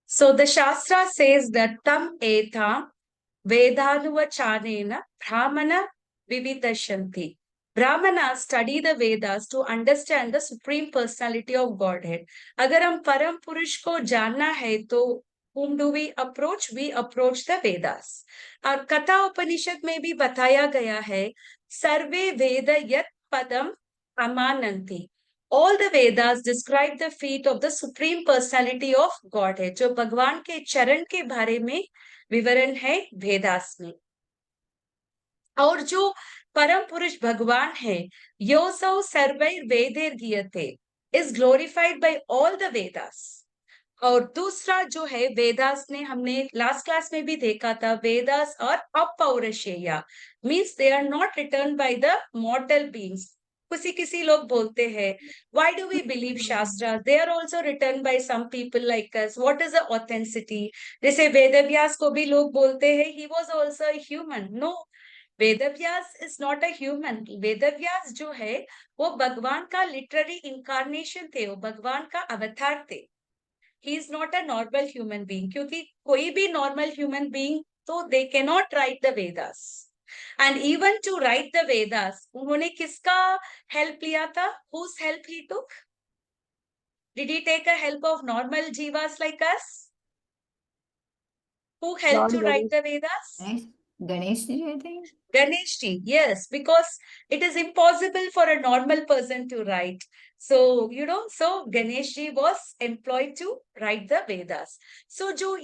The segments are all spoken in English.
So the Shastra says that tam etam Vedhanuvachanena Brahmana Vividashanti. Brahmanas study the Vedas to understand the supreme personality of Godhead. अगर हम परम पुरुष को जानना है तो whom do we approach? We approach the Vedas. और कथा उपनिषद में भी बताया गया है सर्वे वेद यत पदम अमानंति. All the Vedas describe the feet of the supreme personality of Godhead. जो भगवान के चरण के बारे में विवरण है वेदास में. और जो परम पुरुष भगवान है योसौ सर्वैर वेदैर गीयते is glorified by all the Vedas. और दूसरा जो है वेदास ने हमने लास्ट क्लास में भी देखा था वेदास और अपौरुषेय means they are not written by the mortal beings. किसी लोग बोलते हैं why do we believe shastras? They are also written by some people like us. What is the authenticity? जैसे वेदव्यास को भी लोग बोलते हैं he was also a human. No, Vedavyasa is not a human. Vedavyasa जो है वो भगवान का लिटररी इंकारनेशन थे, वो भगवान का अवतार थे. He is not a normal human being, क्योंकि कोई भी नॉर्मल ह्यूमन बीइंग तो they can not write the Vedas. And even to write the Vedas उन्होंने किसका हेल्प लिया था? Whose help he took? Did he take a help of normal jivas like us? Who helped to write the Vedas? Ganesh ji, I think. Ganesh ji, yes, because it is impossible for a normal person to write. So, so Ganesh ji was employed to write the Vedas. So, जो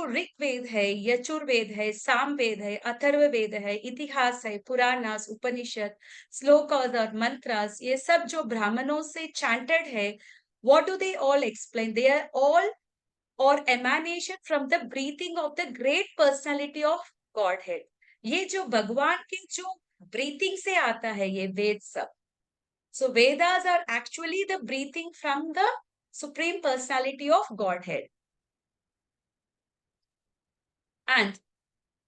ऋग वेद है, यजुर वेद है, साम वेद है, अथर्व वेद है, इतिहास है, पुराणास, उपनिषद, श्लोकास और मंत्रास, ये सब जो ब्राह्मणों से chanted है, what do they all explain? They are all or emanation from the breathing of the great personality of Godhead. ये जो भगवान के जो breathing से आता है ये वेद सब. So Vedas are actually the breathing from the supreme personality of Godhead. And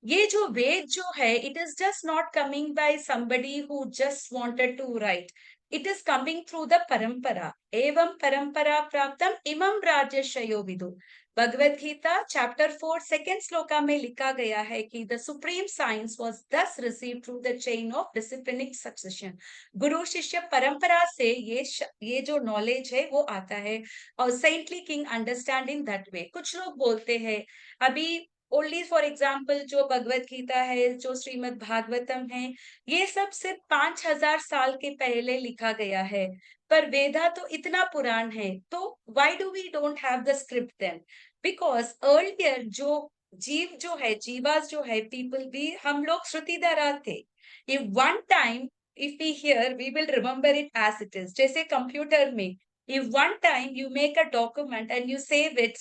ये जो वेद जो है it is just not coming by somebody who just wanted to write. It is coming through the parampara. Evam parampara praptam imam rajashayo vidu. Bhagavad Gita chapter 4 second shloka में लिखा गया है कि the supreme science was thus received through the chain of disciplinic succession. Guru shishya परंपरा से ये जो knowledge है वो आता है और saintly king understand in that way. कुछ लोग बोलते हैं अभी ओनली फॉर एग्जाम्पल जो भगवत गीता है, जो श्रीमद् भागवतम है, ये सब सिर्फ 5000 साल के पहले लिखा गया है. पर वेदा तो इतना पुरान है, तो why do we don't have the script then? Because earlier जो जीव जो है, जीवास जो है, पीपल भी हम लोग श्रुतिधरा थे. If one time if we hear we will remember it as it is. जैसे कंप्यूटर में if one time you make a document and you save it,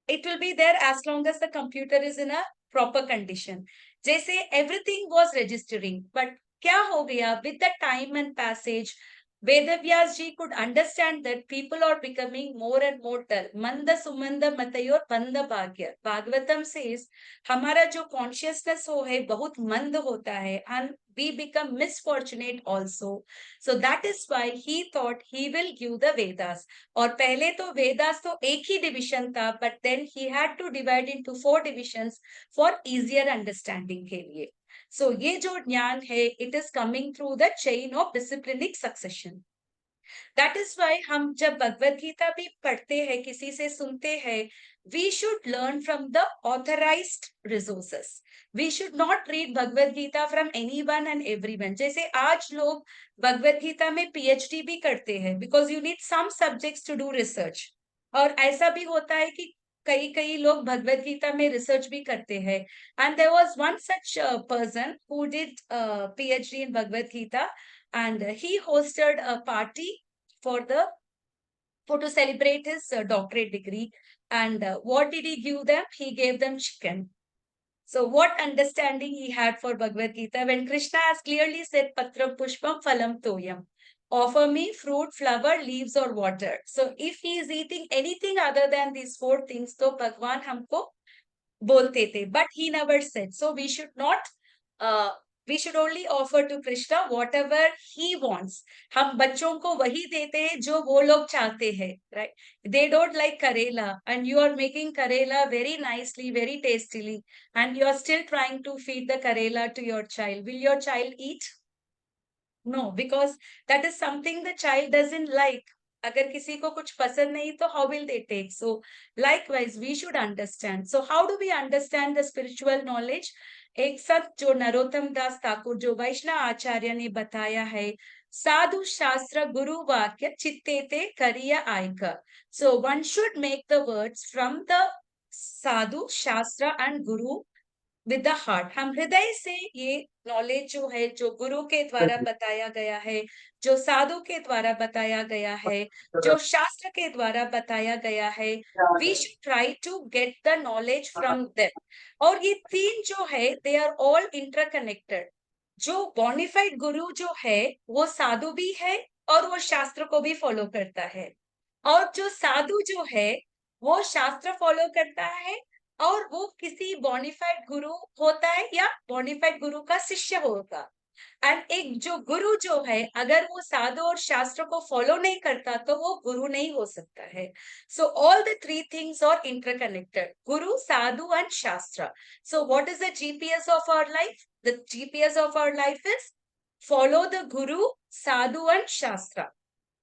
it will be there as long as the computer is in a proper condition. जैसे everything was registering, but क्या हो गया with the time and passage? Vedavyas ji could understand that people are becoming more and more dull. Manda sumanda matayor banda bhagya. Bhagavatam says हमारा जो consciousness हो है बहुत मंद होता है and we become misfortunate also. So that is why he thought he will give the Vedas. और पहले तो वेदास तो एक ही डिविजन था, but then he had to divide into 4 divisions for easier understanding के लिए. So ये जो ज्ञान है it is coming through the chain of disciplinic succession. That is why हम जब भगवत गीता भी पढ़ते हैं, किसी से सुनते हैं, we should learn from the authorized resources. We should not read Bhagavad Gita from anyone and everyone. जैसे आज लोग भगवत गीता में PhD भी करते हैं because you need some subjects to do research. और ऐसा भी होता है कि कई लोग भगवत गीता में रिसर्च भी करते हैं. And there was one such person who did PhD in Bhagavad Gita, and he hosted a party for to celebrate his doctorate degree. And what did he give them? He gave them chicken. So what understanding he had for Bhagavad Gita when Krishna has clearly said patram pushpam phalam toyam. Offer me fruit, flower, leaves or water. So if he is eating anything other than these 4 things, तो भगवान हमको बोलते थे, but he never said. So we should not We should only offer to Krishna whatever he wants. हम बच्चों को वही देते हैं जो वो लोग चाहते हैं, right? They don't like karela, and you are making karela very nicely, very tastily, and you are still trying to feed the karela to your child. Will your child eat? No, because that is something the child doesn't like. अगर किसी को कुछ पसंद नहीं तो how will they take? So likewise we should understand. So how do we understand the spiritual knowledge? एक सत जो नरोत्तम दास ठाकुर जो वैष्णव आचार्य ने बताया है, साधु शास्त्र गुरु वाक्य चित्तेते करिय आयक. So one should make the words from the sadhu shastra and guru with the heart. हम हृदय से ये नॉलेज जो है, जो गुरु के द्वारा बताया गया है, जो साधु के द्वारा बताया गया है, जो शास्त्र के द्वारा बताया गया है, we should try to get the knowledge from them. और ये तीन जो है, दे आर ऑल इंटरकनेक्टेड. जो बोनिफाइड गुरु जो है, वो साधु भी है और वो शास्त्र को भी फॉलो करता है. और जो साधु जो है, वो शास्त्र फॉलो करता है और वो किसी बोनिफाइड गुरु होता है या बोनिफाइड गुरु का शिष्य होगा. एंड एक जो गुरु जो है, अगर वो साधु और शास्त्र को फॉलो नहीं करता तो वो गुरु नहीं हो सकता है. So all the three things are interconnected, guru sadhu and shastra. So what is the GPS of our life? The GPS of our life is follow the guru, sadhu and shastra.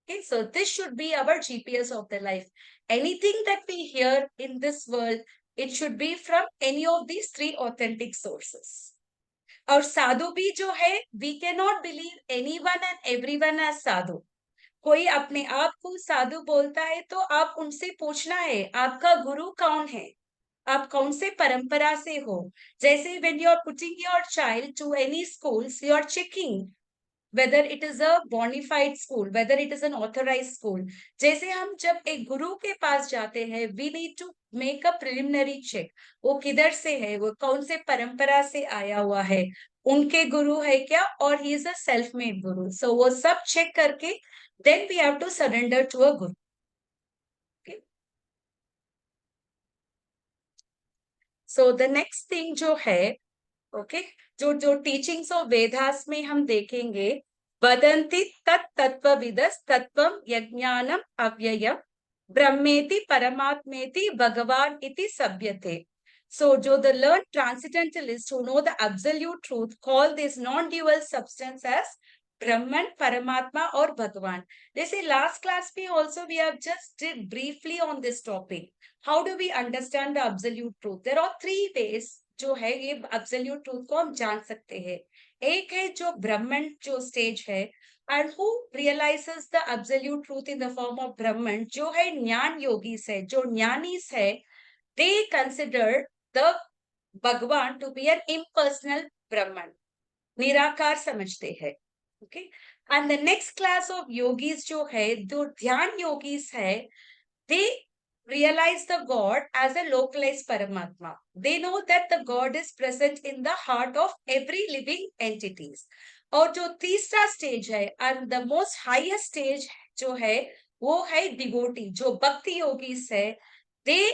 Okay, so this should be our GPS of the life. Anything that we hear in this world, it should be from any of these three authentic sources. और साधु भी जो है, we cannot believe anyone and everyone as साधु. कोई अपने आप को साधु बोलता है तो आप उनसे पूछना है आपका गुरु कौन है, आप कौन से परंपरा से हो. जैसे when you are putting your child to any schools, you are checking whether it is a bonified school, whether it is an authorized school. जैसे हम जब एक गुरु के पास जाते हैं, we need to make a preliminary check. वो किधर से है, वो कौन से परंपरा से आया हुआ है, उनके गुरु है क्या, और he is a self made guru. So वो सब चेक करके then we have to surrender to a guru. Okay? So the next thing जो है, ओके, जो जो टीचिंग्स ऑफ वेदास में हम देखेंगे, वदन्ति तत्तत्त्वविदस् तत्त्वं यज्ञानम अव्ययम ब्रह्मेति परमात्मेति भगवान इति सभ्यते. So जो the learned transcendentalists who know the absolute truth call this non-dual substance as Brahman, Paramatma और भगवान. जैसे last class में also we have just did briefly on this topic. How do we understand the absolute truth? There are three ways जो है ये absolute truth को हम जान सकते हैं. एक है जो ब्रह्मन जो स्टेज है, and who realizes the absolute truth in the form of Brahman, जो है ज्ञान योगीस है, जो ज्ञानीस है, they consider the Bhagavan to be an impersonal Brahman, निराकार समझते हैं. Okay, and the next class of yogis जो है, जो ध्यान योगीस है, they realize the God as a localized Paramatma. They know that the God is present in the heart of every living entities. और जो तीसरा स्टेज है, and the most highest stage जो है, वो है डिवोटी, जो भक्ति योगीस है. They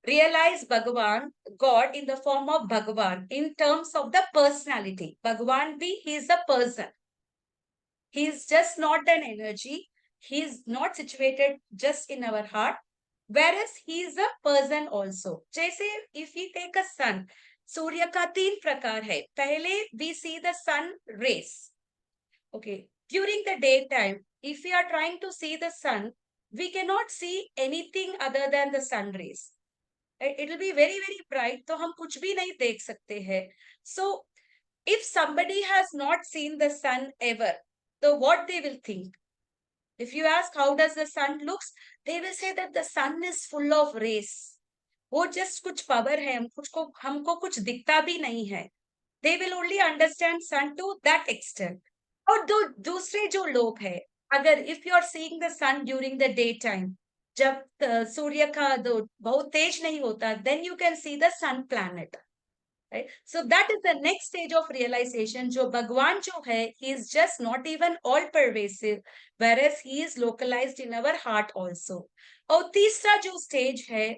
realize Bhagavan, God in the form of Bhagavan in terms of the personality. Bhagavan भी, he is a person. He is just not an energy. He is not situated just in our heart, whereas he is a person also. जैसे if we take a sun, सूर्य का तीन प्रकार है. पहले we see the sun rays. Okay, during the daytime, if we are trying to see the sun, we cannot see anything other than the sun rays. It will be very very bright, तो हम कुछ भी नहीं देख सकते हैं. So if somebody has not seen the sun ever, so what they will think? If you ask how does the sun looks, they will say that the sun is full of rays. वो just कुछ power है, हमको कुछ दिखता भी नहीं है. They will only understand sun to that extent. और दूसरे जो लोग हैं, अगर if you are seeing the sun during the daytime, जब सूर्य का बहुत तेज नहीं होता, then you can see the sun planet. Right? So that is the next stage of realization. जो भगवान जो है, he is just not even all pervasive, whereas he is localized in our heart also. और तीसरा जो stage है,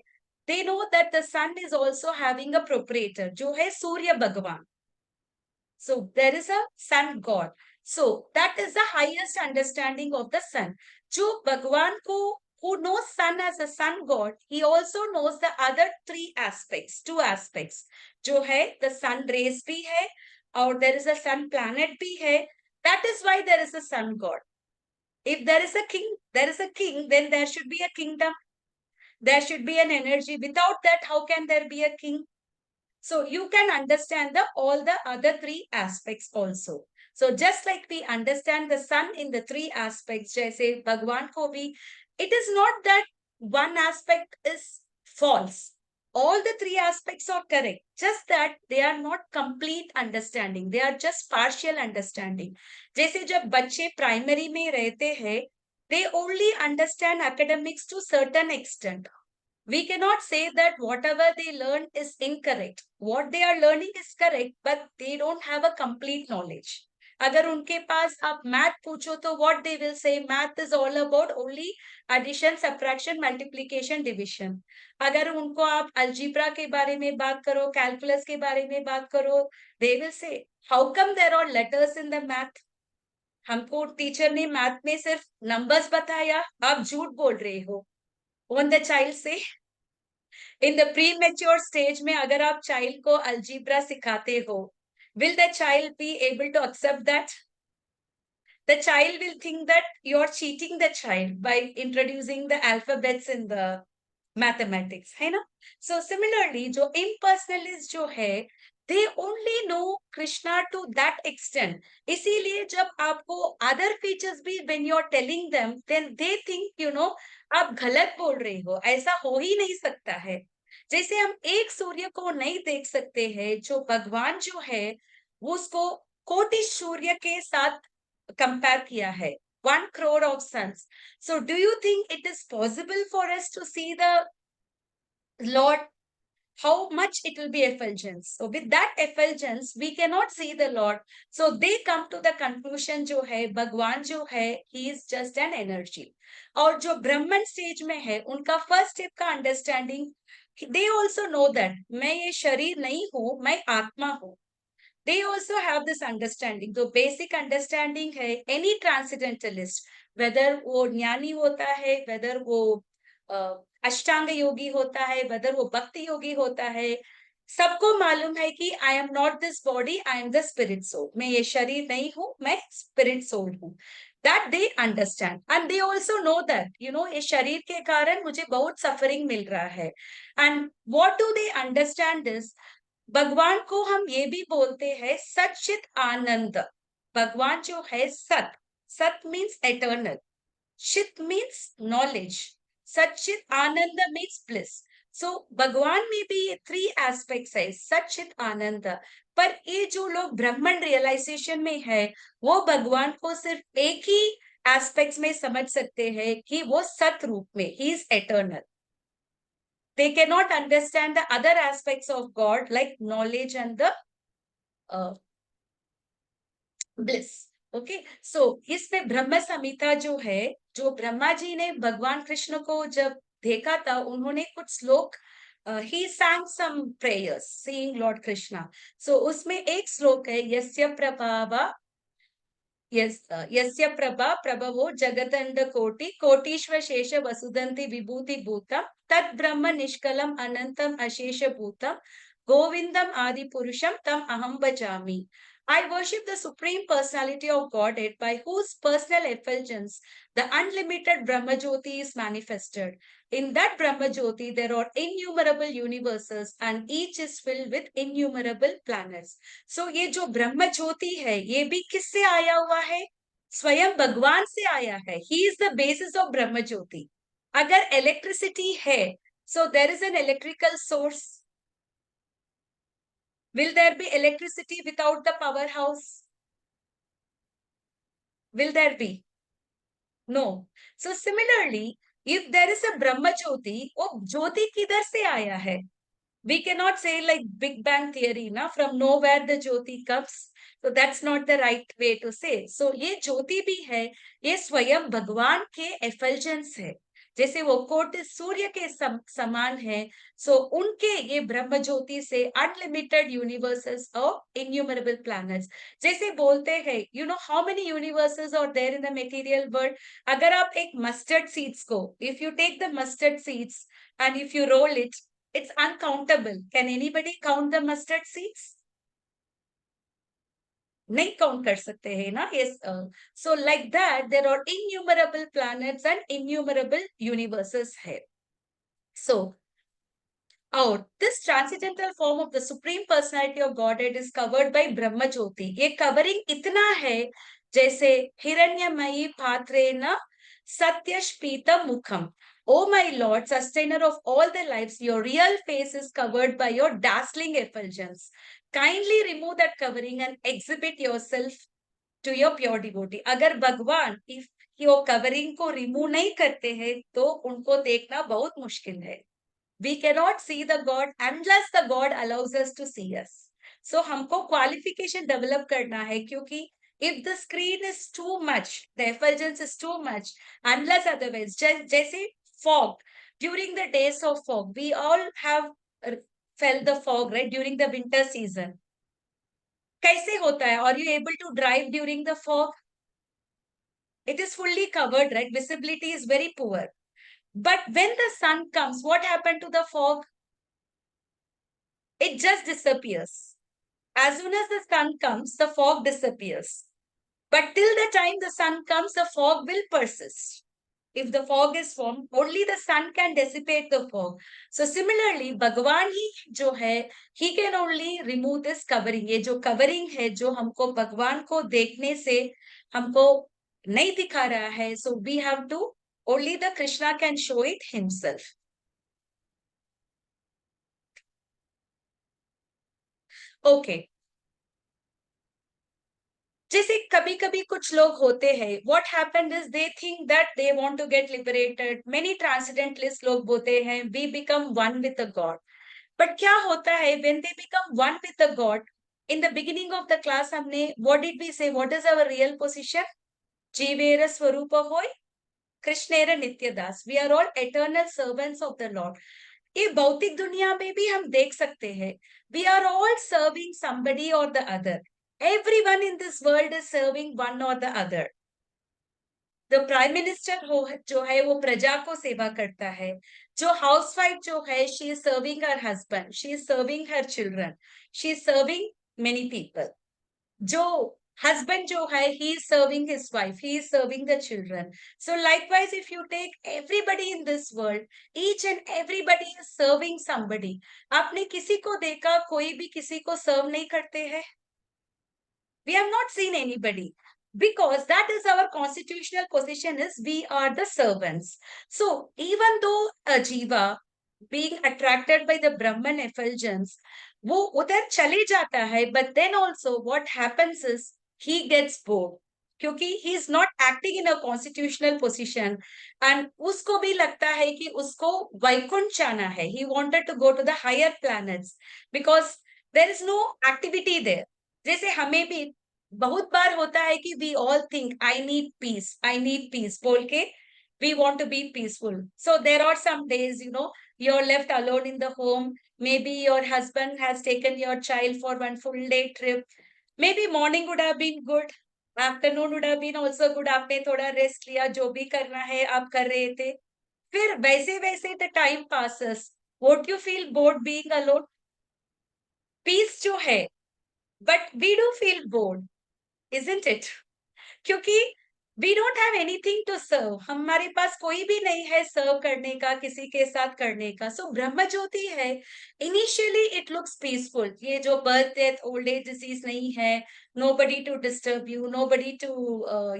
they know that the sun is also having a proprietor, जो है सूर्य भगवान. So there is a sun god. So that is the highest understanding of the sun. जो भगवान को who knows sun as a sun god, he also knows the other three aspects, two aspects. जो है the sun rays भी है और there is a sun planet भी है. That is why there is a sun god. If there is a king, then there should be a kingdom. There should be an energy. Without that, how can there be a king? So you can understand all the other three aspects also. So just like we understand the sun in the three aspects, जैसे भगवान को भी, it is not that one aspect is false. All the three aspects are correct. Just that they are not complete understanding. They are just partial understanding. जैसे जब बच्चे primary में रहते हैं, they only understand academics to certain extent. We cannot say that whatever they learn is incorrect. What they are learning is correct, but they don't have a complete knowledge. अगर उनके पास आप math पूछो तो what they will say, math is all about only addition, subtraction, multiplication, division. अगर उनको आप algebra के बारे में बात करो, calculus के बारे में बात करो, they will say, how come there are letters in the math? हमको टीचर ने मैथ में सिर्फ नंबर्स बताया, आप झूठ बोल रहे हो. Won't the child say? In the pre mature stage में अगर आप चाइल्ड को अल्जीब्रा सिखाते हो, will the child be able to accept that? The child will think that you're cheating the child by introducing the alphabets in the mathematics, है ना? So similarly, जो impersonalists जो है, they only know Krishna to that extent. इसीलिए जब आपको other features भी when you're telling them, then they think, आप गलत बोल रहे हो, ऐसा हो ही नहीं सकता है. जैसे हम एक सूर्य को नहीं देख सकते हैं, जो भगवान जो है वो उसको कोटि सूर्य के साथ कंपेयर किया है, 1 crore of suns. So do you think it is possible for us to see the Lord? How much it will be effulgence? So with that effulgence we cannot see the Lord. So they come to the conclusion जो है भगवान जो है he is just an energy. और जो ब्रह्मन stage में है उनका फर्स्ट स्टेप का understanding, they also know that मैं ये शरीर नहीं हूँ, मैं आत्मा हूँ. They also have this understanding. तो basic understanding है any transcendentalist, whether वो ज्ञानी होता है, whether वो अष्टांग योगी होता है, whether वो भक्ति योगी होता है, सबको मालूम है कि I am not this body, I am the spirit soul. मैं ये शरीर नहीं हूँ, मैं spirit soul हूँ. That they understand. And they also know that, ये शरीर के कारण मुझे बहुत suffering मिल रहा है. And what do they understand is, भगवान को हम ये भी बोलते हैं सच्चित आनंद. भगवान जो है सत, सत मीन्स एटर्नल, चित मीन्स नॉलेज, सच्चित आनंद मीन्स ब्लिस. सो भगवान में भी ये 3 एस्पेक्ट्स है, सच्चित आनंद. पर ये जो लोग ब्रह्मन रियलाइजेशन में है, वो भगवान को सिर्फ एक ही एस्पेक्ट्स में समझ सकते हैं कि वो सत रूप में, he is eternal. They cannot understand the other aspects of God like knowledge and the bliss. Okay, so इसमें ब्रह्म संहिता जो है, जो ब्रह्मा जी ने भगवान कृष्ण को जब देखा था, उन्होंने कुछ श्लोक he sang some prayers seeing Lord Krishna. So उसमें एक श्लोक है, यस्य प्रभावा यस्य प्रभा प्रभवो जगतंड कोटि कोटीश्वर शेष वसुदंति विभूति भूतम तद ब्रह्म निष्कलम अनंतम अशेष भूतम गोविंदम आदि पुरुषम तम अहम भजामि. I worship the Supreme Personality of Godhead by whose personal effulgence the unlimited Brahma Jyoti is manifested. In that Brahma Jyoti, there are innumerable universes and each is filled with innumerable planets. So ये जो ब्रह्म ज्योति है, ये भी किससे आया हुआ है? स्वयं भगवान से आया है. He is the basis of ब्रह्म ज्योति. अगर इलेक्ट्रिसिटी है, so there is an electrical source. Will there be electricity without the powerhouse? Will there be? No. So similarly, if there is a Brahma Jyoti, वो ज्योति किधर से आया है? We cannot say like Big Bang theory, na, from nowhere the Jyoti comes. So that's not the right way to say. So ये ज्योति भी है, ये स्वयं भगवान के effulgence है. जैसे वो कोटि सूर्य के समान है, सो उनके ये ब्रह्म ज्योति से अनलिमिटेड यूनिवर्सेस और इन्यूमरेबल प्लैनेट्स। जैसे बोलते हैं, you know how many universes are there in the material world. अगर आप एक मस्टर्ड सीड्स को, if you take the mustard seeds and if you roll it, it's uncountable. Can anybody count the mustard seeds? नहीं count कर सकते हैं ना ये। So like that there are innumerable planets and innumerable universes है। So और this transcendental form of the supreme personality of Godhead is covered by Brahma Jyoti. ये covering इतना है जैसे हिरण्यमयी पात्रेण सत्यश्पीतम मुखम। Oh my Lord, sustainer of all the lives, your real face is covered by your dazzling effulgence. Kindly remove that covering and exhibit yourself to your pure devotee. अगर भगवान if yo covering को remove नहीं करते हैं तो उनको देखना बहुत मुश्किल है। We cannot see the God unless the God allows us to see us. So हमको qualification develop करना है, क्योंकि if the screen is too much, the effulgence is too much, unless otherwise, जैसे fog, during the days of fog, we all have felt the fog, right? During the winter season. कैसे होता है? Are you able to drive during the fog? It is fully covered, right? Visibility is very poor. But when the sun comes, what happened to the fog? It just disappears. As soon as the sun comes, the fog disappears. But till the time the sun comes, the fog will persist. If the fog is formed, only the sun can dissipate the fog. So similarly, Bhagwan ही जो है, he can only remove this covering. ये जो covering है, जो हमको भगवान को देखने से हमको नहीं दिखा रहा है, so we have to, only the Krishna can show it himself. Okay. जैसे कभी कभी कुछ लोग होते हैं, what happened is they think that they want to get liberated. Many transcendentalist लोग बोलते हैं we become one with the God. But क्या होता है when they become one with the God? In the beginning of the class हमने what did we say, what is our real position? जीवेर स्वरूप होय कृष्णेर नित्य दास। We are all eternal servants of the Lord. ये भौतिक दुनिया में भी हम देख सकते हैं, we are all serving somebody or the other. Everyone in this world is serving one or the other. The prime minister हो जो है वो प्रजा को सेवा करता है। जो हाउसवाइफ जो है, she is serving her husband, she is serving her children, she is serving many people. जो husband जो है, he is serving his wife, he is serving the children. So likewise, if you take everybody in this world, each and everybody is serving somebody. आपने किसी को देखा कोई भी किसी को सर्व नहीं करते हैं? We have not seen anybody, because that is our constitutional position, is we are the servants. So even though a jiva being attracted by the Brahman effulgence, वो उधर चले जाता है, but then also what happens is he gets bored, क्योंकि he is not acting in a constitutional position, and उसको भी लगता है कि उसको वैकुंठ जाना है, he wanted to go to the higher planets because there is no activity there. जैसे हमें भी बहुत बार होता है कि we all think I need peace बोल के we want to be peaceful. So there are some days, you know, you're left alone in the home. Maybe your husband has taken your child for one full day trip. Maybe morning would have been good. Afternoon would have been also good. आपने थोड़ा rest लिया, जो भी करना है आप कर रहे थे। फिर वैसे वैसे the time passes. Won't you feel bored being alone? Peace जो है, but we do feel bored, isn't it? क्योंकि we don't have anything to serve. हमारे पास कोई भी नहीं है सर्व करने का, किसी के साथ करने का। सो ब्रह्म ज्योति है, इनिशियली इट लुक्स पीसफुल। ये जो birth death old age disease नहीं है, nobody to disturb you, nobody to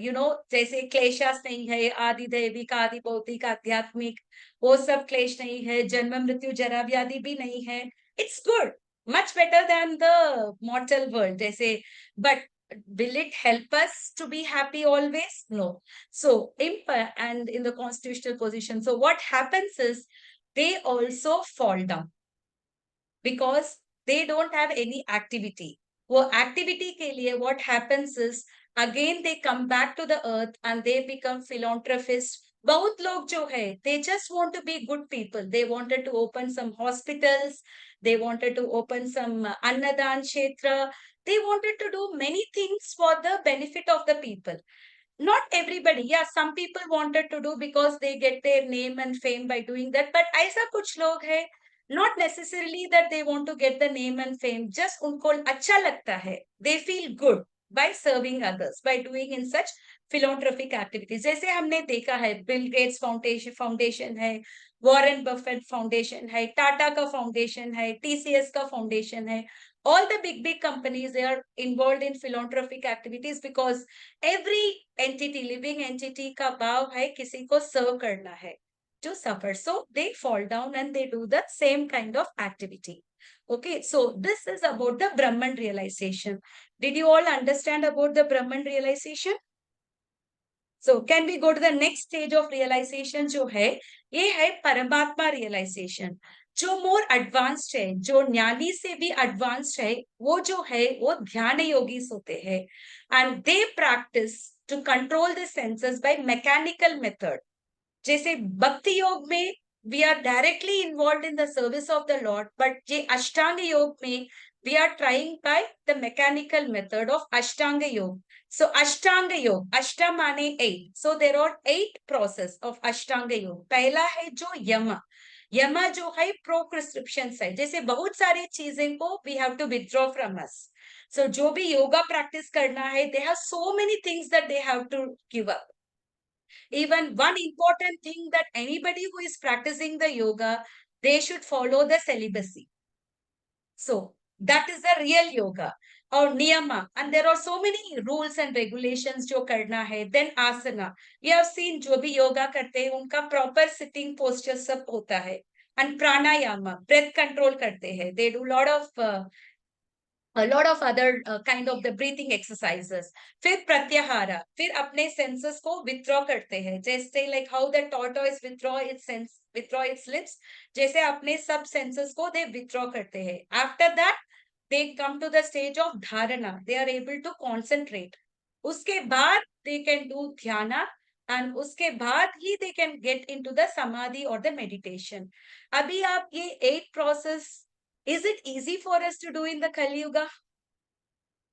you know, जैसे क्लेशास नहीं है, आदि दैविक आदि भौतिक आध्यात्मिक, वो सब क्लेश नहीं है, जन्म मृत्यु जरा व्याधि भी नहीं है। It's good, much better than the mortal world जैसे। but will it help us to be happy always? No. So and in the constitutional position, so what happens is they also fall down because they don't have any activity. वो activity के लिए what happens is again they come back to the earth and they become philanthropists. बहुत लोग जो है they just want to be good people. They wanted to open some hospitals, they wanted to open some annadan kshetra, they wanted to do many things for the benefit of the people. Not everybody, yeah, some people wanted to do because they get their name and fame by doing that, but ऐसा कुछ लोग है, not necessarily that they want to get the name and fame, just उनको अच्छा लगता है, they feel good by serving others, by doing in such philanthropic activities. जैसे हमने देखा है बिल गेट्स फाउंडेशन है, वॉरेन बफेट फाउंडेशन है, टाटा का फाउंडेशन है, टीसीएस का फाउंडेशन है, all the big companies, they are involved in philanthropic activities because every entity, living entity का भाव है किसी को सर्व करना है, to suffer, so they fall down and they do the same kind of activity. Okay, so this is about the Brahman realization. Did you all understand about the Brahman realization? So can we go to the next stage of realization जो है, ये है परमात्मा realization. जो more advanced है, जो ज्ञानी से भी एडवांस्ड है, वो जो है वो ध्यान योगी होते हैं, and they practice to control the senses by mechanical method. जैसे भक्ति योग में we are directly involve in the service of the lord, but ये अष्टांग योग में we are trying by the mechanical method of ashtanga yoga. So Ashtanga Yoga, Ashta माने 8. So there are 8 process of Ashtanga Yoga. पहला है जो यमा. यमा जो है प्रोप्रिस्क्रिप्शन है, जैसे बहुत सारी चीजें को we have to withdraw from us. So जो भी योगा प्रैक्टिस करना है, they have so many things that they have to give up. Even one important thing that anybody who is practicing the yoga, they should follow the celibacy. So that is the real yoga. और नियमा, and there are so many rules and regulations जो करना है. Then asana, we have seen जो भी योगा करते हैं उनका proper sitting posture सब होता है. And pranayama, breath control करते हैं. They do a lot of other kind of the breathing exercises. फिर प्रत्याहारा, फिर अपने senses को withdraw करते हैं, जैसे like how the tortoise withdraw its lips, जैसे अपने सब senses को they withdraw करते हैं. After that they come to the stage of dharana, they are able to concentrate. उसके बाद they can do dhyana, and उसके बाद ही they can get into the samadhi or the meditation. अभी आप ये 8 process, is it easy for us to do in the Kali Yuga?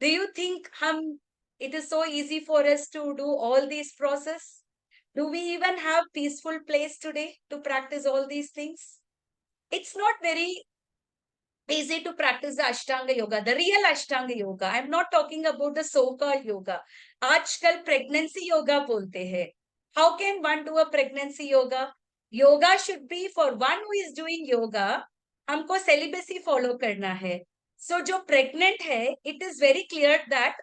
Do you think it is so easy for us to do all these process? Do we even have peaceful place today to practice all these things? It's not very easy to practice the Ashtanga Yoga, the real Ashtanga Yoga. I'm not talking about the so-called yoga. आजकल pregnancy yoga बोलते हैं. How can one do a pregnancy yoga? Yoga should be for one who is doing yoga. हमको celibacy follow करना है. So जो pregnant है, it is very clear that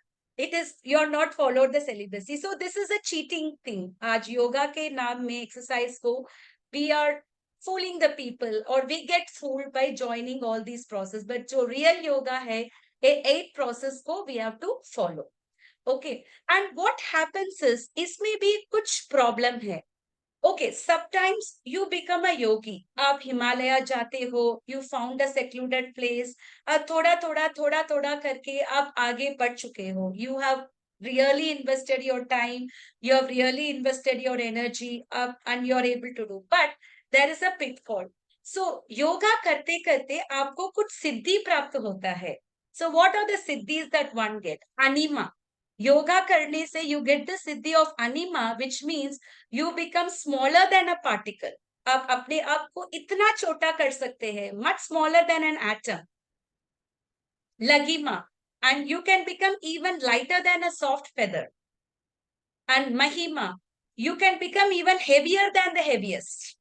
you're not followed the celibacy. So this is a cheating thing. आज yoga के नाम में exercise को we are fooling the people, or we get fooled by joining all these process. But जो real yoga है, ये 8 process को we have to follow. Okay. And what happens is इसमें भी कुछ problem है. Okay, sometimes you become a yogi. आप हिमालय जाते हो, you found a secluded place. थोड़ा करके आप आगे बढ़ चुके हो. You have really invested your time, you have really invested your energy, and you are able to do. But there is a pitfall. So yoga करते करते आपको कुछ सिद्धि प्राप्त होता है. So what are the siddhis that one get? Anima. Yoga करने से you get the siddhi of anima, which means you become smaller than a particle. आप अपने आप को इतना छोटा कर सकते हैं, much smaller than an atom. Lagima, and you can become even lighter than a soft feather. And mahima, you can become even heavier than the heaviest.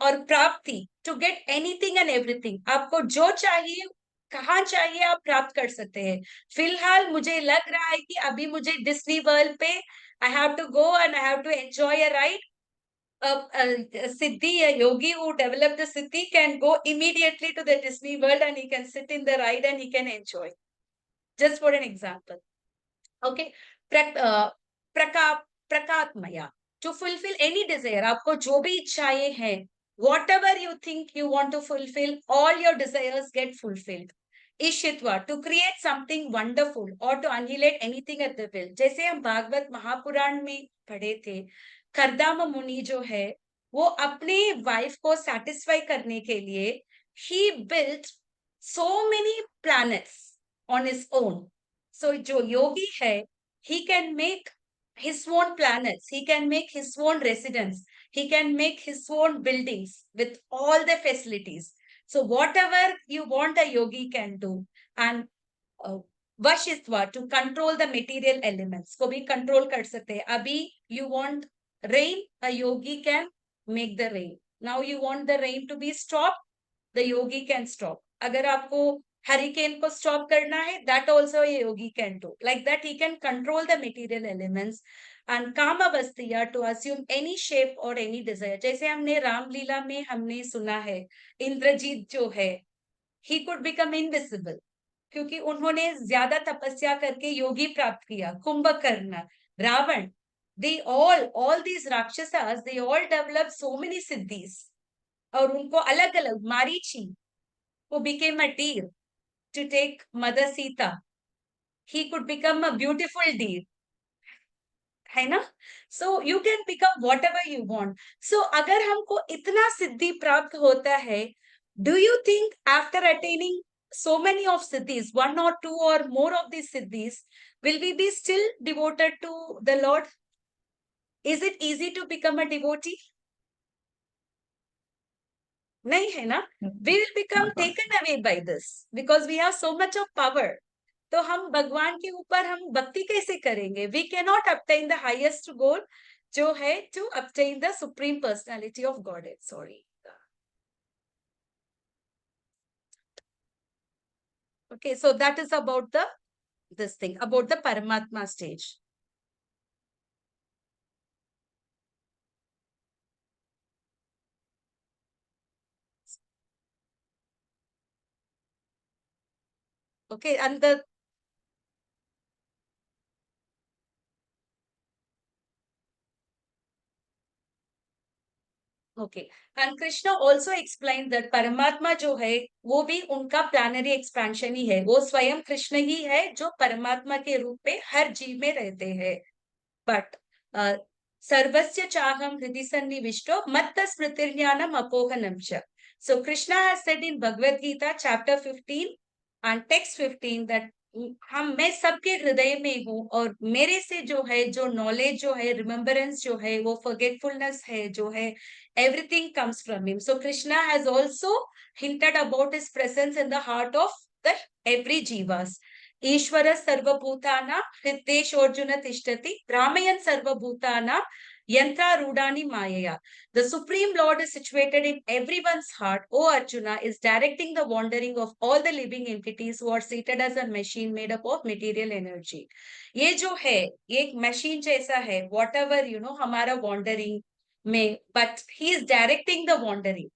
और प्राप्ति, to get anything and everything, आपको जो चाहिए, कहाँ चाहिए आप प्राप्त कर सकते हैं. फिलहाल मुझे लग रहा है कि अभी मुझे डिज्नी वर्ल्ड पे I have to go and I have to enjoy a ride. Siddhi, a yogi who developed the Siddhi, can go immediately to the Disney World and he can sit in the ride and he can enjoy. Just for an example. Okay. Prakatmaya. To fulfill any desire, आपको जो भी इच्छाएं हैं, whatever you think you want to fulfill, all your desires get fulfilled. Ishitva, to create something wonderful or to annihilate anything at the will. जैसे हम भागवत महापुराण में पढ़े थे, करदामा मुनि जो है वो अपने वाइफ को सेटिस्फाई करने के लिए ही built so many planets on his own. So जो योगी है he can make his own planets, he can make his own residence, he can make his own buildings with all the facilities. So whatever you want a yogi can do. And vashitva to control the material elements को भी control कर सकते हैं. अभी you want rain, a yogi can make the rain. Now you want the rain to be stop, the yogi can stop. अगर आपको hurricane को stop करना है, that also a yogi can do. Like that he can control the material elements and काम अवस्थिया to assume any shape और any desire. जैसे हमने रामलीला में हमने सुना है, इंद्रजीत जो है ही कुड बिकम इनविजिबल क्योंकि उन्होंने ज्यादा तपस्या करके योगी प्राप्त किया. Kumbhakarna, Ravan, they all these राक्षसास they all developed so many siddhis. और उनको अलग अलग, Marichi who became a deer to take mother Sita, he could become a beautiful deer, है ना. So you can become whatever you want. So अगर हमको इतना सिद्धि प्राप्त होता है, do you think after attaining so many of siddhis, one or two or more of these siddhis, will we be still devoted to the Lord? Is it easy to become a devotee? नहीं है ना. We will become taken away by this because we have so much of power. तो हम भगवान के ऊपर हम भक्ति कैसे करेंगे? We cannot obtain the highest goal जो है to obtain the supreme personality of Godhead. Sorry. Okay, so that is about this thing, about the Paramatma stage. Okay, and the okay, and Krishna also explained that Paramatma जो है वो भी उनका plenary expansion ही है. वो स्वयं कृष्ण ही है जो परमात्मा के रूप में हर जीव में रहते हैं. बट सर्वस्य चाहम हृदि सन्निविष्टो मत्त स्मृतिर्ज्ञानम अपोहनम च. So Krishna has said in Bhagavad Gita chapter 15 and text 15 that मैं सबके हृदय में हूँ और मेरे से जो है, जो नॉलेज जो है, रिमेम्बरेंस जो है, वो फॉरगेटफुलनेस है जो है, everything comes from him. So Krishna has also hinted about his presence in the heart of the every jivas. ईश्वर सर्वभूतानां हृद्देशोऽर्जुन तिष्ठति भ्रामयन् सर्वभूतानां यंत्रारूढ़ानि मायया. The Supreme Lord is situated in everyone's heart. O Arjuna is directing the wandering of all the living entities who are seated as a machine made up of material energy. ये जो है ये एक machine जैसा है, whatever हमारा wandering में, but he is directing the wandering.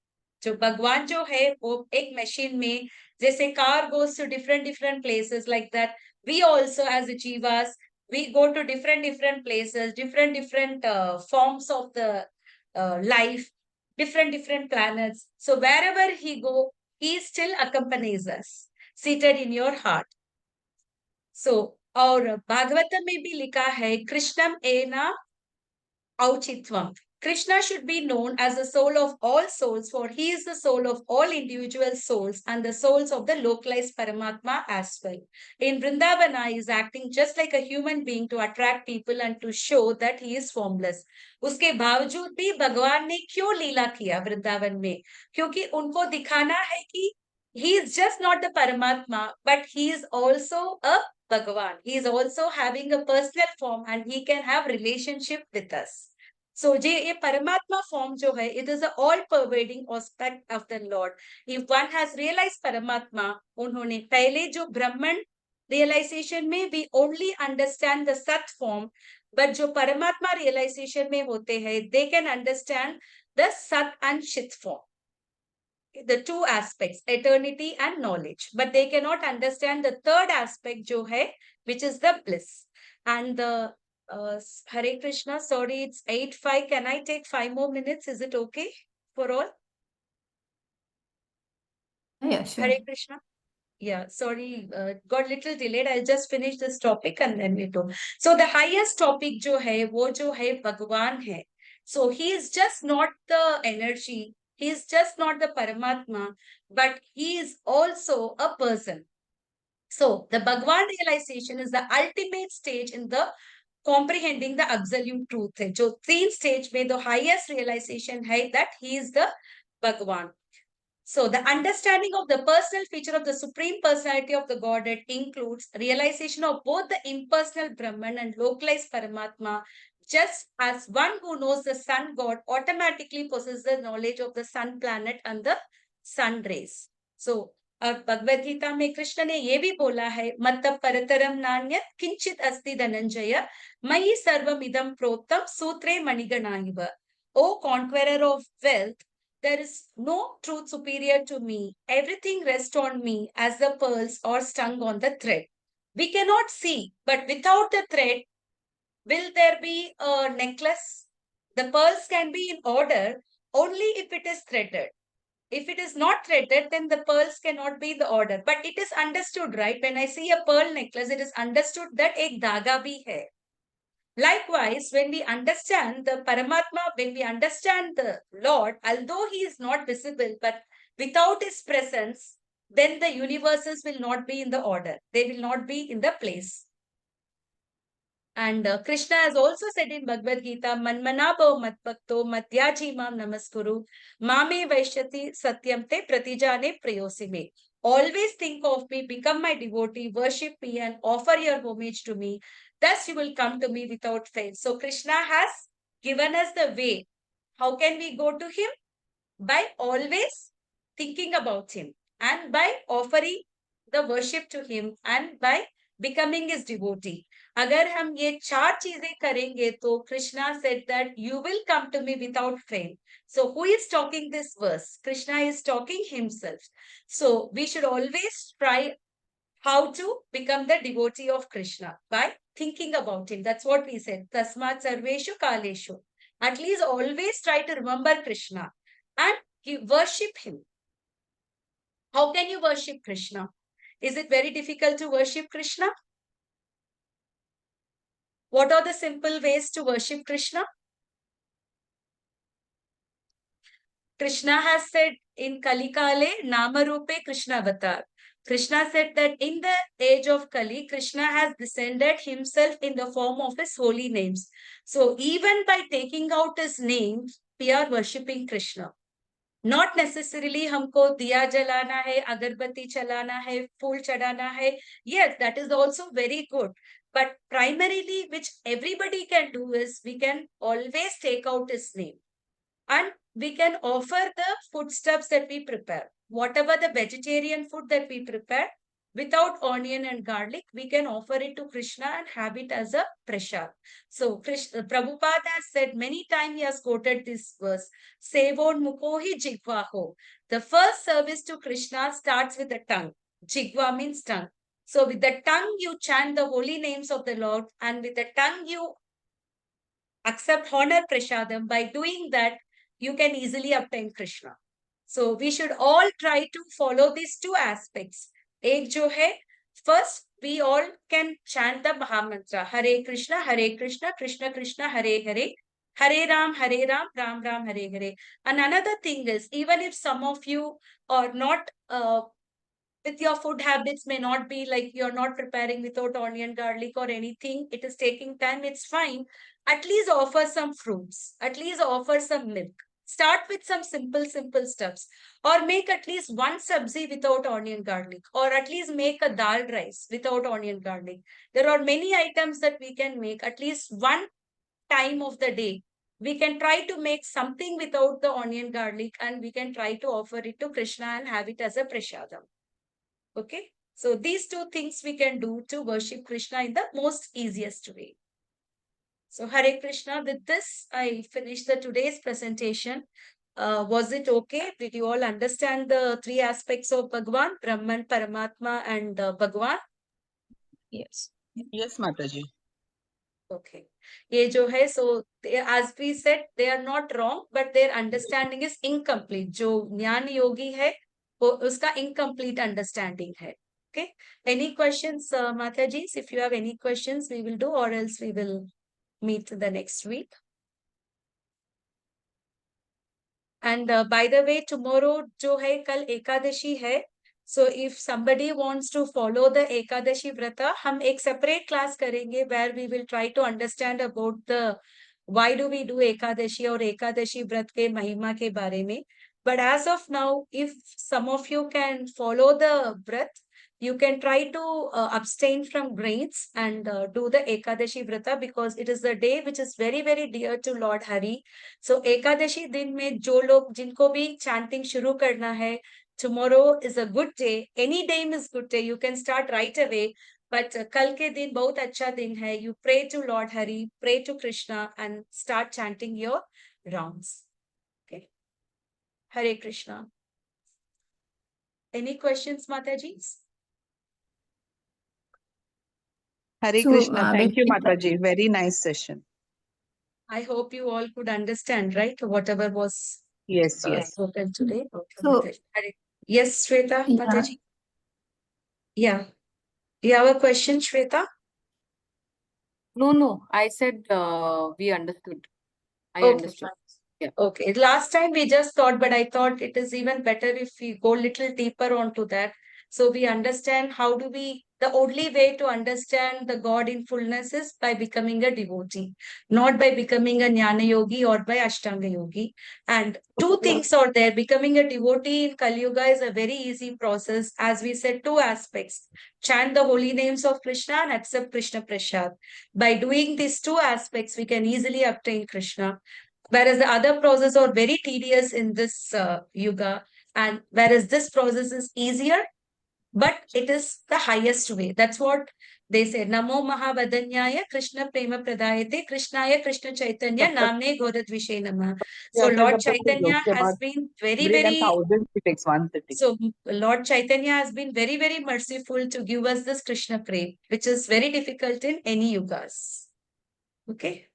जो भगवान जो है वो एक मशीन में, जैसे car goes to different places, like that we also as jivas we go to different places, different forms of the life, different planets. So wherever he go, he still accompanies us, seated in your heart. So और भागवतम में भी लिखा है कृष्णम एना औचित्वम. Krishna should be known as the soul of all souls, for he is the soul of all individual souls and the souls of the localized Paramatma as well. In Vrindavana, he is acting just like a human being to attract people and to show that he is formless. उसके बावजूद भी भगवान ने क्यों लीला किया वृंदावन में? क्योंकि उनको दिखाना है कि he is just not the Paramatma, but he is also a Bhagavan. He is also having a personal form and he can have relationship with us. So ये परमात्मा फॉर्म जो है, it is a all pervading aspect of the Lord. If one has realized परमात्मा, उन्होंने पहले जो ब्रह्मन realization में we only understand the सत form, but जो परमात्मा realization में होते हैं, they can understand the सत and चित form. The two aspects, eternity and knowledge, but they cannot understand the third aspect जो है, which is the bliss. And the Hare Krishna, sorry, it's 8:05. Can I take 5 more minutes? Is it okay for all? Yeah, sure. Hare Krishna. Yeah, sorry, got little delayed. I'll just finish this topic and then we go. So the highest topic जो है, वो जो है भगवान है. So he is just not the energy, he is just not the Paramatma, but he is also a person. So the Bhagwan realization is the ultimate stage in the comprehending the absolute truth है. जो 3 stage में the highest realization है that he is the Bhagwan. So the understanding of the personal feature of the supreme personality of the Godhead includes realization of both the impersonal Brahman and localized Paramatma, just as one who knows the sun god automatically possesses the knowledge of the sun planet and the sun rays. So और भगवद गीता में कृष्ण ने ये भी बोला है मत्त परतरम नान्यत् किंचित अस्ति धनंजय मयि सर्वमिदं प्रोक्तम सूत्रे मणिगणा इव. O conqueror of wealth, there is no truth superior to me. Everything rests on me as the pearls are strung on the thread. We cannot see, but without the thread, will there be a necklace? The pearls can be in order only if it is threaded. If it is not threaded, then the pearls cannot be in the order. But it is understood, right? When I see a pearl necklace, it is understood that ek dhaga bhi hai. Likewise, when we understand the Paramatma, when we understand the Lord, although he is not visible, but without his presence, then the universes will not be in the order. They will not be in the place. And Krishna has also said in Bhagavad Gita, Manmana bhav matbhakto madhyaji mam namaskuru, mame vaishyati satyam te pratijane prayosime. Always think of me, become my devotee, worship me and offer your homage to me. Thus you will come to me without fail. So Krishna has given us the way. How can we go to him? By always thinking about him and by offering the worship to him and by becoming his devotee. अगर हम ये 4 चीजें करेंगे तो Krishna said that you will come to me without fail. So who is talking this verse? Krishna is talking himself. So we should always try how to become the devotee of Krishna by thinking about him. That's what we said. Tasmat sarveshu kaleshu. At least always try to remember Krishna and worship him. How can you worship Krishna? Is it very difficult to worship Krishna? What are the simple ways to worship Krishna? Krishna has said in Kali Kale, Namarupe Krishna Avatar. Krishna said that in the age of Kali, Krishna has descended himself in the form of his holy names. So even by taking out his name, we are worshipping Krishna. Not necessarily हमको दिया जलाना है, अगरबत्ती चलाना है, फूल चढ़ाना है. Yes, that is also very good. But primarily, which everybody can do is, we can always take out his name. And we can offer the foodstuffs that we prepare. Whatever the vegetarian food that we prepare, without onion and garlic, we can offer it to Krishna and have it as a prasad. So Prabhupada has said many times, he has quoted this verse, Sevon Mukohi Jigvaho. The first service to Krishna starts with the tongue. Jigva means tongue. So with the tongue, you chant the holy names of the Lord, and with the tongue, you accept honor prasadam. By doing that, you can easily obtain Krishna. So we should all try to follow these 2 aspects. एक जो है, first we all can chant the Mahamantra, Hare Krishna, Krishna Krishna, Hare Hare, Hare Ram, Ram Ram, Hare Hare. And another thing is, even if some of you are not with your food habits may not be like you're not preparing without onion, garlic or anything, it is taking time, it's fine. At least offer some fruits, at least offer some milk. Start with some simple stuffs, or make at least one sabzi without onion, garlic, or at least make a dal rice without onion, garlic. There are many items that we can make at least one time of the day. We can try to make something without the onion, garlic, and we can try to offer it to Krishna and have it as a prasadam. Okay, so these 2 things we can do to worship Krishna in the most easiest way. So Hare Krishna, with this, I finished the today's presentation. Was it okay? Did you all understand the 3 aspects of Bhagwan, Brahman, Paramatma and Bhagwan? Yes. Yes, Mataji. Okay. ये जो है, so as we said, they are not wrong, but their understanding is incomplete. जो ज्ञान योगी है, वो उसका incomplete understanding है. Okay. Any questions, Mataji? If you have any questions, we will do, or else we will meet the next week. And by the way, tomorrow जो है कल एकादशी है. So if somebody wants to follow the Ekadashi Vrata, हम एक separate class करेंगे where we will try to understand about the why do we do Ekadashi और Ekadashi व्रत के महिमा के बारे में. But as of now, if some of you can follow the vrat, you can try to abstain from grains and do the Ekadashi Vrata because it is the day which is very, very dear to Lord Hari. So Ekadashi दिन में जो लोग जिनको भी chanting शुरू करना है, tomorrow is a good day. Any day is good day. You can start right away. But कल के दिन बहुत अच्छा दिन है. You pray to Lord Hari, pray to Krishna and start chanting your rounds. Okay. Hare Krishna. Any questions, Mataji? Hare So, Krishna. Thank you, basically- Mataji. Very nice session. I hope you all could understand, right? Whatever was Yes, yes. spoken today. Okay, So- Mataji. Yes, Shweta, Yeah. Mataji. Yeah. You have a question, Shweta? No, I said we understood. I Okay, understood. fine. Yeah. Okay. Last time we just thought, but I thought it is even better if we go little deeper onto that. So we understand how do we, the only way to understand the God in fullness is by becoming a devotee, not by becoming a Jnana Yogi or by Ashtanga Yogi. And two things are there. Becoming a devotee in Kali Yuga is a very easy process. As we said, two aspects. Chant the holy names of Krishna and accept Krishna Prasad. By doing these two aspects, we can easily obtain Krishna. Whereas the other process are very tedious in this yuga, and whereas this process is easier, but it is the highest way. That's what they say. Namo Mahavadanyaya Krishna Prema Pradayate Krishnaya Krishna Chaitanya Namne Godadvishe Namah. So Lord Chaitanya has been very, very. It takes 130. So Lord Chaitanya has been very, very merciful to give us this Krishna Prem, which is very difficult in any yugas. Okay.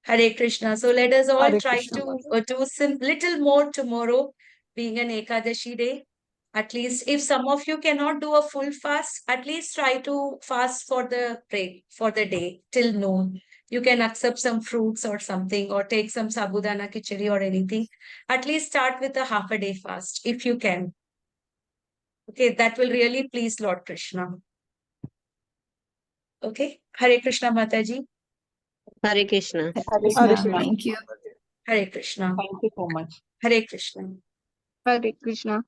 Hare Krishna. So let us all Hare try Krishna, to do some little more tomorrow, being an Ekadashi day. At least if some of you cannot do a full fast, at least try to fast for the break, for the day till noon. You can accept some fruits or something or take some sabudana khichdi or anything. At least start with a half a day fast if you can. Okay, that will really please Lord Krishna. Okay, Hare Krishna Mataji. Hare Krishna. Hare Krishna. Krishna. Thank you. Hare Krishna. Thank you so much. Hare Krishna. Hare Krishna.